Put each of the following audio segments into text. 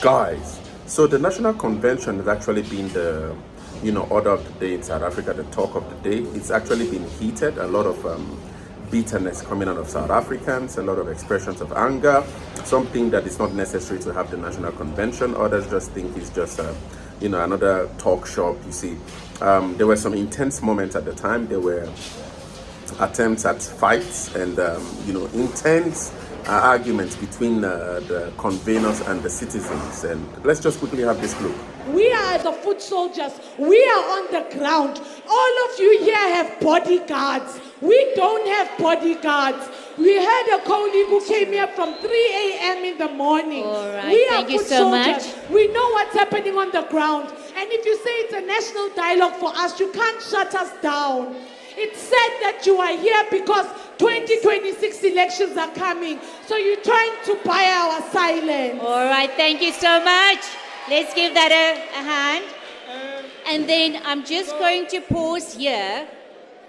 Guys, so the National Convention has actually been the, order of the day in South Africa, the talk of the day. It's actually been heated. A lot of bitterness coming out of South Africans, a lot of expressions of anger. Something that is not necessary to have the National Convention. Others just think it's just another talk shop. You see, there were some intense moments at the time. There were attempts at fights and intense arguments between the conveners and the citizens. And let's just quickly have this look. We are the foot soldiers. We are on the ground. All of you here have bodyguards. We don't have bodyguards. We had a colleague who came here from 3 a.m. in the morning. All right, we thank are you foot so soldiers. much. We know what's happening on the ground. And if you say it's a national dialogue for us, you can't shut us down. It's said that you are here because 2026 elections are coming. So you're trying to buy our silence. All right, thank you so much. Let's give that a hand. And then I'm just going to pause here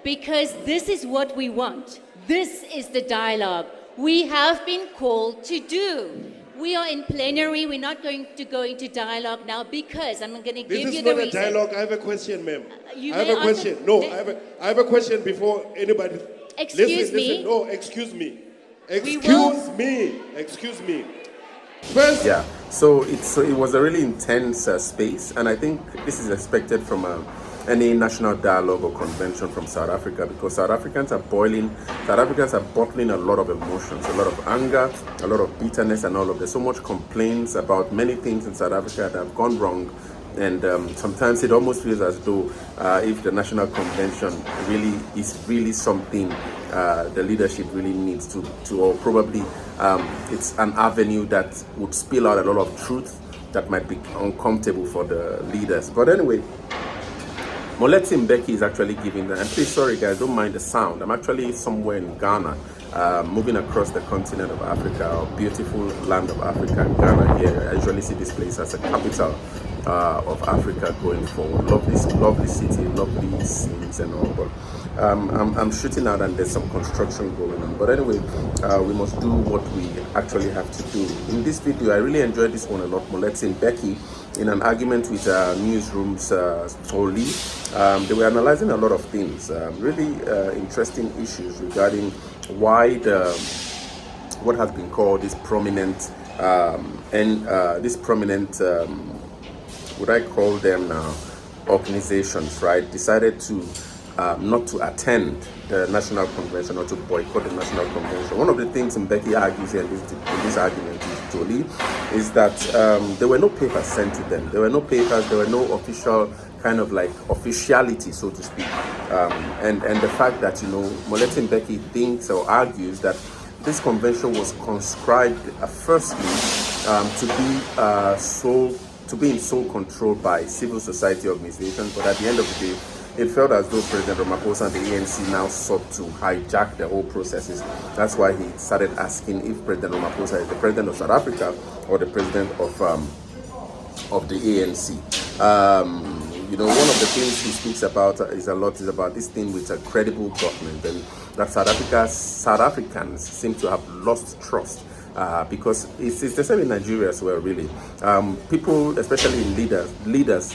because this is what we want. This is the dialogue we have been called to do. We are in plenary. We're not going to go into dialogue now because I'm going to give you the reason. This is not a dialogue. I have a question, ma'am. You I have may a question. answer- No, I have a question before anybody. Excuse me. Listen. No, excuse me. We will- Excuse me. First, Yeah, so it was a really intense space, and I think this is expected from any national dialogue or convention from South Africa, because South Africans are bottling a lot of emotions, a lot of anger, a lot of bitterness, and all of this. So much complaints about many things in South Africa that have gone wrong. And sometimes it almost feels as though if the National Convention really something the leadership really needs to or probably it's an avenue that would spill out a lot of truth that might be uncomfortable for the leaders. But anyway, Mbeki is actually giving that. And please, sorry guys, don't mind the sound. I'm actually somewhere in Ghana, moving across the continent of Africa, our beautiful land of Africa, Ghana here. I usually see this place as a capital of Africa going forward. Lovely city, lovely scenes and all. But I'm shooting out and there's some construction going on. But anyway, we must do what we actually have to do. In this video, I really enjoyed this one a lot. Mbeki, in an argument with Newsroom's Oli, they were analyzing a lot of things, really interesting issues regarding why what has been called this prominent would I call them now, organizations, right, decided to not to attend the National Convention or to boycott the National Convention. One of the things Mbeki argues here in this argument is that there were no papers sent to them. There were no papers, there were no official kind of like officiality, so to speak. And the fact that, Mbeki thinks or argues that this convention was conscribed firstly to be in sole control by civil society organizations, but at the end of the day, it felt as though President Ramaphosa and the ANC now sought to hijack the whole processes. That's why he started asking if President Ramaphosa is the president of South Africa or the president of the ANC. One of the things he speaks about is about this thing with a credible government, and that South Africans seem to have lost trust. Because it's the same in Nigeria as well, really. People, especially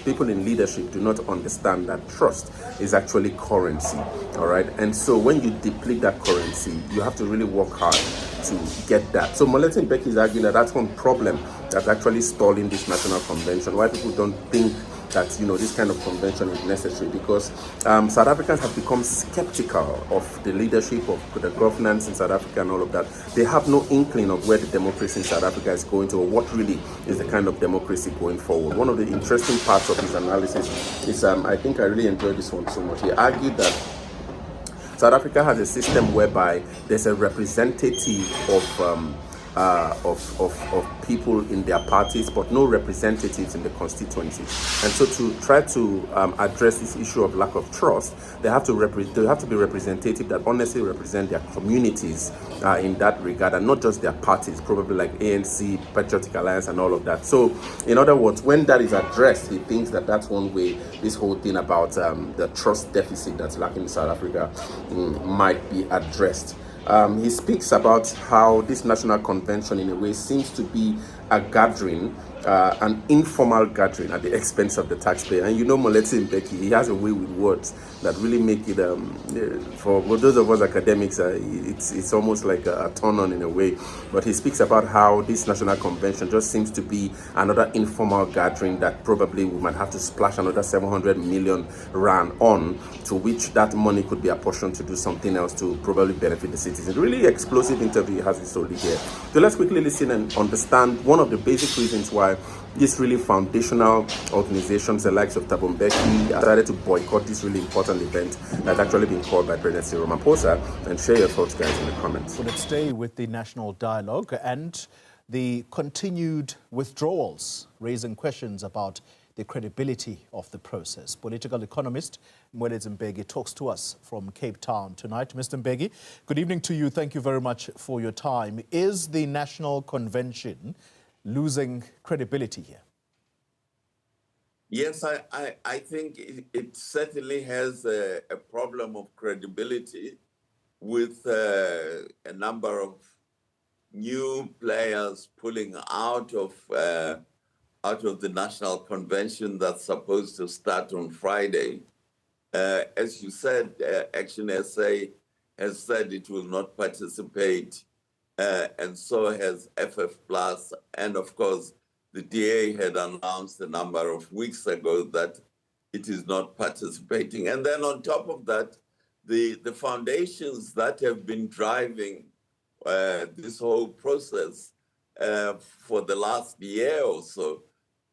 people in leadership do not understand that trust is actually currency, all right? And so when you deplete that currency, you have to really work hard to get that. So Mbeki is arguing that that's one problem that's actually stalling this national convention, why people don't think that this kind of convention is necessary, because South Africans have become skeptical of the leadership, of the governance in South Africa and all of that. They have no inkling of where the democracy in South Africa is going to, or what really is the kind of democracy going forward. One of the interesting parts of his analysis is, I think I really enjoyed this one so much. He argued that South Africa has a system whereby there's a representative of people in their parties, but no representatives in the constituencies. And so to try to address this issue of lack of trust, they have to be representative that honestly represent their communities in that regard, and not just their parties, probably like ANC, Patriotic Alliance, and all of that. So, in other words, when that is addressed, he thinks that that's one way this whole thing about the trust deficit that's lacking in South Africa might be addressed. He speaks about how this national convention, in a way, seems to be a gathering an informal gathering at the expense of the taxpayer. And you know Moletsi Mbeki, he has a way with words that really make it, for those of us academics, it's almost like a turn-on in a way. But he speaks about how this national convention just seems to be another informal gathering that probably we might have to splash another 700 million rand on, to which that money could be apportioned to do something else to probably benefit the citizens. Really explosive interview he has with Soli here. So let's quickly listen and understand one of the basic reasons why these really foundational organizations, the likes of Thabo Mbeki, decided to boycott this really important event that's actually been called by President Ramaphosa. And share your thoughts, guys, in the comments. So let's stay with the national dialogue and the continued withdrawals, raising questions about the credibility of the process. Political economist Mbeki talks to us from Cape Town tonight. Mr. Mbeki, good evening to you. Thank you very much for your time. Is the National Convention losing credibility here? Yes, I think it certainly has a problem of credibility with a number of new players pulling out of the National Convention that's supposed to start on Friday. As you said, Action SA has said it will not participate, and so has FF Plus, and of course, the DA had announced a number of weeks ago that it is not participating. And then on top of that, the foundations that have been driving this whole process for the last year or so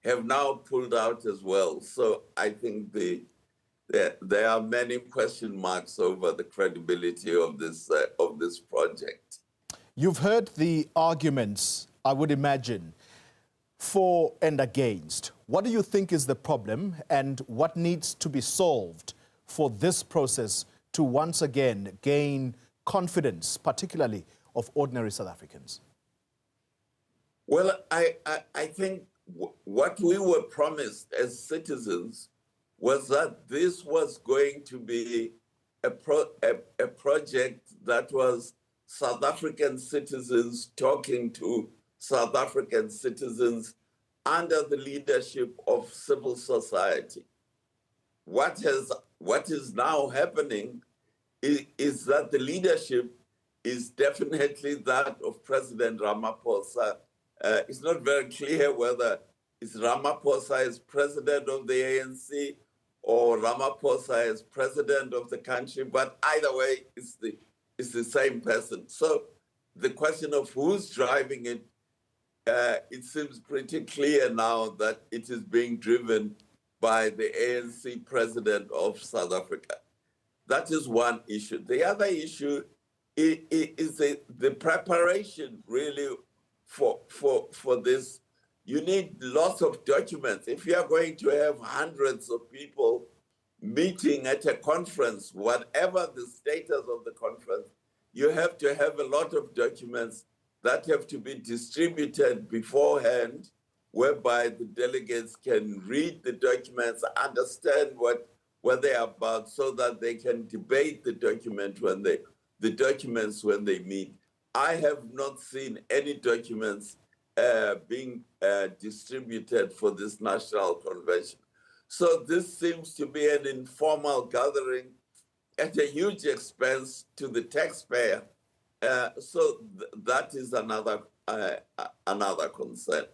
have now pulled out as well. So I think there are many question marks over the credibility of this project. You've heard the arguments, I would imagine, for and against. What do you think is the problem, and what needs to be solved for this process to once again gain confidence, particularly of ordinary South Africans? Well, I think what we were promised as citizens was that this was going to be a project that was South African citizens talking to South African citizens under the leadership of civil society. What is now happening is that the leadership is definitely that of President Ramaphosa. It's not very clear whether it's Ramaphosa as president of the ANC or Ramaphosa as president of the country, but either way, it's the same person. So the question of who's driving it, it seems pretty clear now that it is being driven by the ANC president of South Africa. That is one issue. The other issue is the preparation really for this. You need lots of documents. If you are going to have hundreds of people meeting at a conference, whatever the status of the conference, you have to have a lot of documents that have to be distributed beforehand, whereby the delegates can read the documents, understand what they're about, so that they can debate the documents when they meet. I have not seen any documents being distributed for this national convention. So this seems to be an informal gathering at a huge expense to the taxpayer. So that is another concern.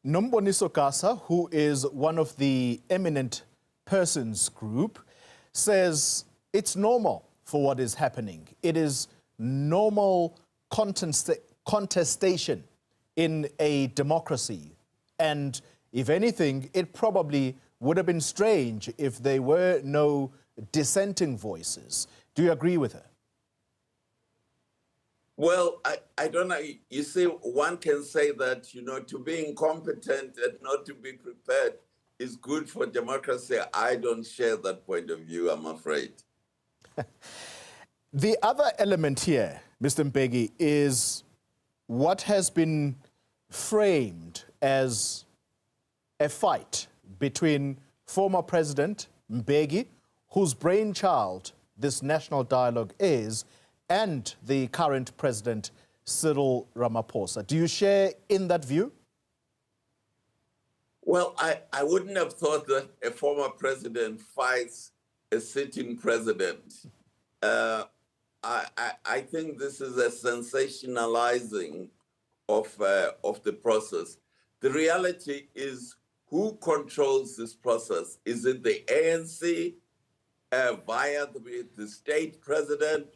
Nomboniso Kasa, who is one of the eminent persons group, says it's normal for what is happening. It is normal contestation in a democracy. And if anything, it probably would have been strange if there were no dissenting voices. Do you agree with her? Well, I don't know. You see, one can say that, to be incompetent and not to be prepared is good for democracy. I don't share that point of view, I'm afraid. The other element here, Mr. Mbeki, is what has been framed as a fight between former President Mbeki, whose brainchild this national dialogue is, and the current President Cyril Ramaphosa. Do you share in that view? Well, I wouldn't have thought that a former president fights a sitting president. I think this is a sensationalizing of the process. The reality is, who controls this process? Is it the ANC via the state president,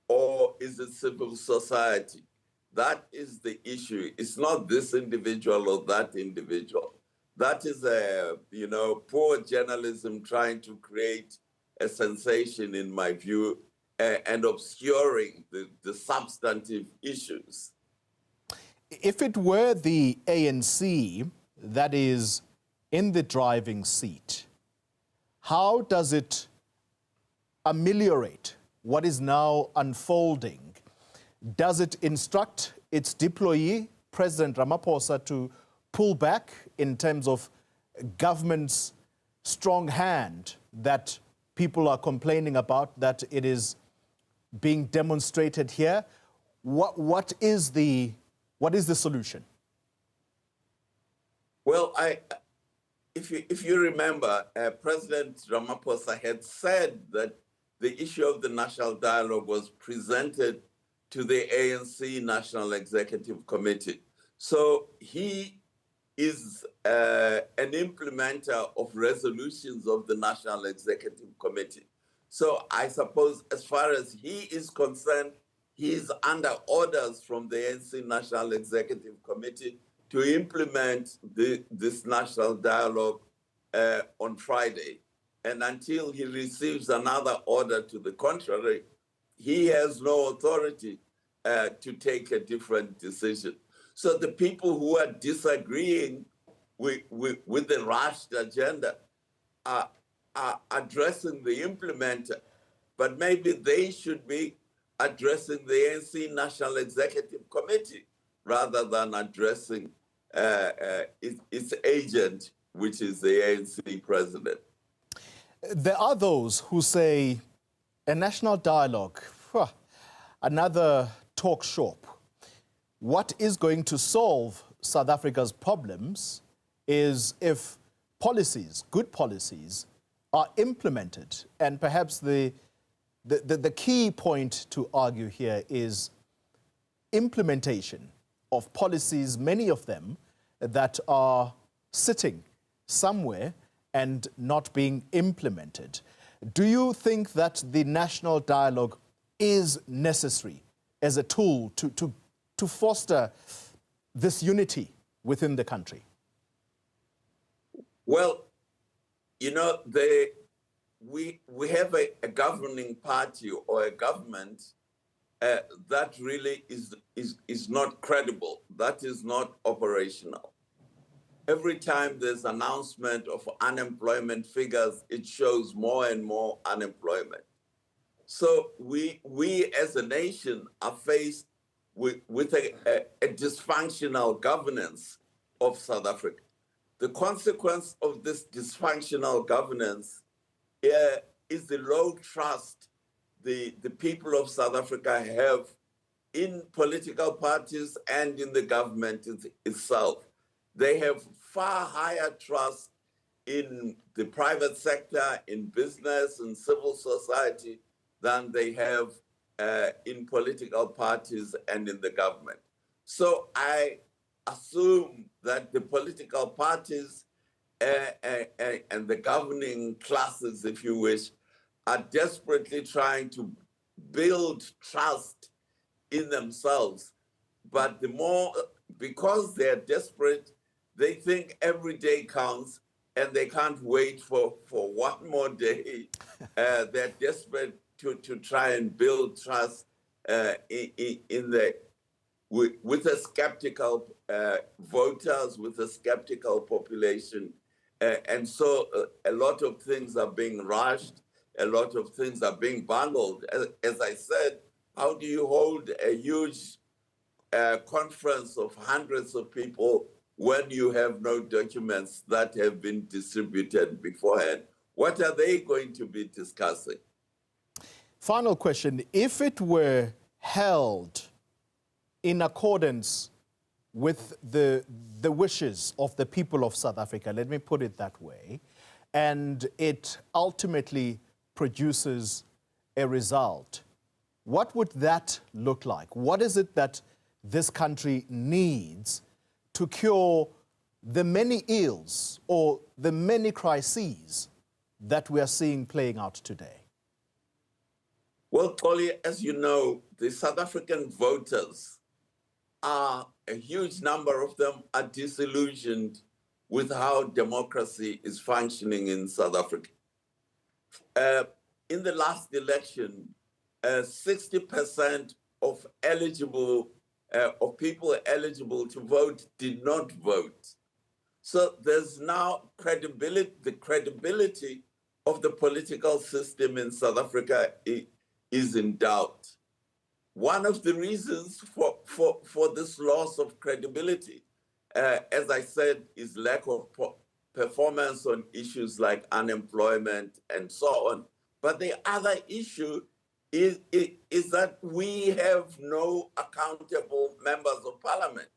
or is it civil society? That is the issue. It's not this individual or that individual. That is poor journalism trying to create a sensation, in my view, and obscuring the substantive issues. If it were the ANC that is in the driving seat, how does it ameliorate what is now unfolding? Does it instruct its deployee, President Ramaphosa, to pull back in terms of government's strong hand that people are complaining about, that it is being demonstrated here? What is the solution? Well, if you remember, President Ramaphosa had said that the issue of the national dialogue was presented to the ANC National Executive Committee. So he is an implementer of resolutions of the National Executive Committee. So I suppose, as far as he is concerned, he is under orders from the ANC National Executive Committee to implement this national dialogue on Friday. And until he receives another order to the contrary, he has no authority to take a different decision. So the people who are disagreeing with the rushed agenda are addressing the implementer, but maybe they should be addressing the ANC National Executive Committee rather than addressing its agent, which is the ANC president. There are those who say a national dialogue, another talk shop. What is going to solve South Africa's problems is if policies, good policies, are implemented. And perhaps the key point to argue here is implementation of policies, many of them that are sitting somewhere and not being implemented. Do you think that the national dialogue is necessary as a tool to foster this unity within the country? Well, you know, we have a governing party or a government that really is not credible, that is not operational. Every time there's announcement of unemployment figures, it shows more and more unemployment. So we as a nation are faced with a dysfunctional governance of South Africa. The consequence of this dysfunctional governance is the low trust the people of South Africa have in political parties and in the government itself. They have far higher trust in the private sector, in business, in civil society, than they have in political parties and in the government. So I assume that the political parties and the governing classes, if you wish, are desperately trying to build trust in themselves. But because they're desperate, they think every day counts and they can't wait for one more day. They're desperate to try and build trust with the skeptical voters, with the skeptical population. And so a lot of things are being rushed, a lot of things are being bundled. As I said, how do you hold a huge conference of hundreds of people when you have no documents that have been distributed beforehand? What are they going to be discussing? Final question. If it were held in accordance with the wishes of the people of South Africa, let me put it that way, and it ultimately produces a result, what would that look like? What is it that this country needs to cure the many ills or the many crises that we are seeing playing out today? Well, Tolly, as you know, the South African voters are, a huge number of them are disillusioned with how democracy is functioning in South Africa. In the last election, 60% of people eligible to vote did not vote. So there's now the credibility of the political system in South Africa is in doubt. One of the reasons for this loss of credibility, as I said, is lack of performance on issues like unemployment and so on. But the other issue is that we have no accountable members of parliament.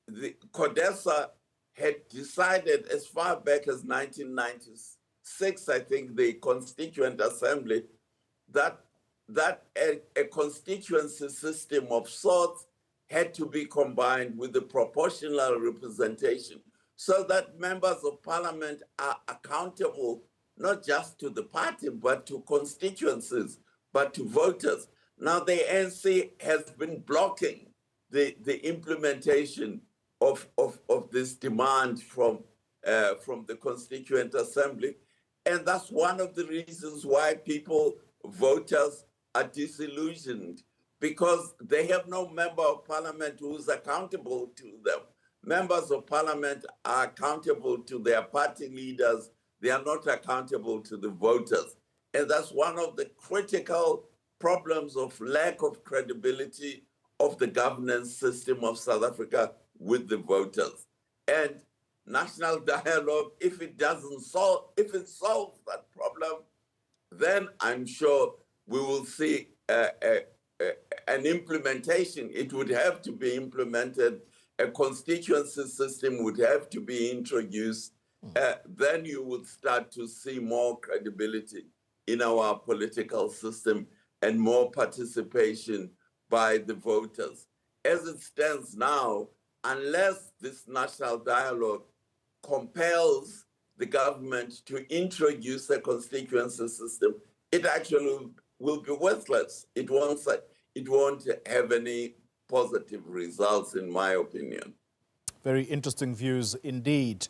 The CODESA had decided as far back as 1996, I think, the Constituent Assembly, that a constituency system of sorts had to be combined with the proportional representation so that members of parliament are accountable not just to the party, but to constituencies, but to voters. Now, the ANC has been blocking the implementation of this demand from the Constituent Assembly. And that's one of the reasons why voters are disillusioned, because they have no member of parliament who's accountable to them. Members of parliament are accountable to their party leaders. They are not accountable to the voters. And that's one of the critical problems of lack of credibility of the governance system of South Africa with the voters. And national dialogue, if it solves that problem, then I'm sure we will see an implementation. It would have to be implemented. A constituency system would have to be introduced. Then you would start to see more credibility in our political system and more participation by the voters. As it stands now, unless this national dialogue compels the government to introduce a constituency system, it actually will be worthless. It won't have any positive results, in my opinion. Very interesting views indeed.